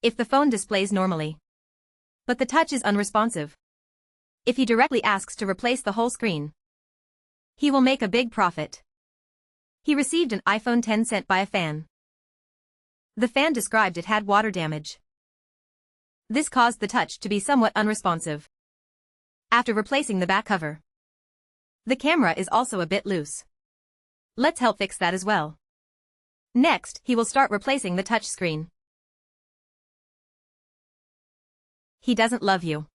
if the phone displays normally, but the touch is unresponsive. If he directly asks to replace the whole screen, he will make a big profit. He received an iPhone 10 sent by a fan. The fan described it had water damage. This caused the touch to be somewhat unresponsive. After replacing the back cover, the camera is also a bit loose. Let's help fix that as well. Next, he will start replacing the touch screen. He doesn't love you.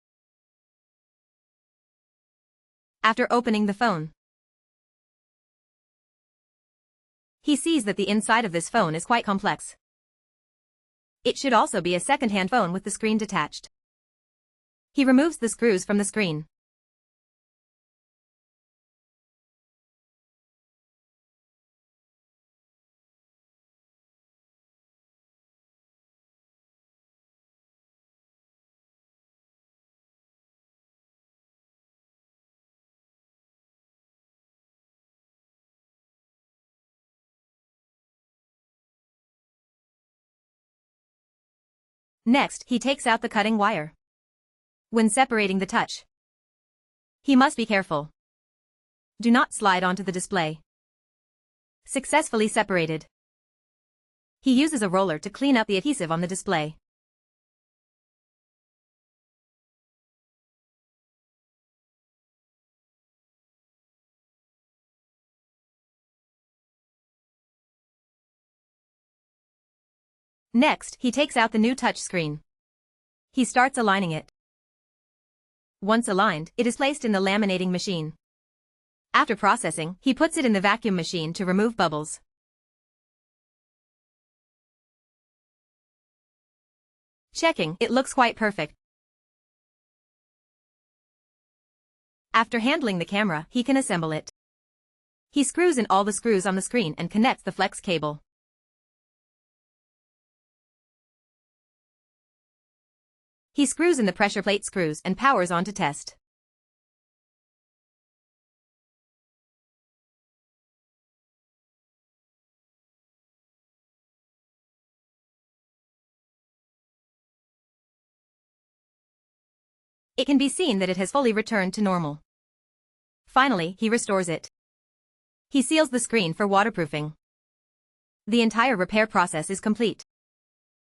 After opening the phone, he sees that the inside of this phone is quite complex. It should also be a second-hand phone with the screen detached. He removes the screws from the screen. Next, he takes out the cutting wire. When separating the touch, he must be careful. Do not slide onto the display. Successfully separated. He uses a roller to clean up the adhesive on the display. Next, he takes out the new touch screen. He starts aligning it. Once aligned, it is placed in the laminating machine. After processing, he puts it in the vacuum machine to remove bubbles. Checking, it looks quite perfect. After handling the camera, he can assemble it. He screws in all the screws on the screen and connects the flex cable. He screws in the pressure plate screws and powers on to test. It can be seen that it has fully returned to normal. Finally, he restores it. He seals the screen for waterproofing. The entire repair process is complete.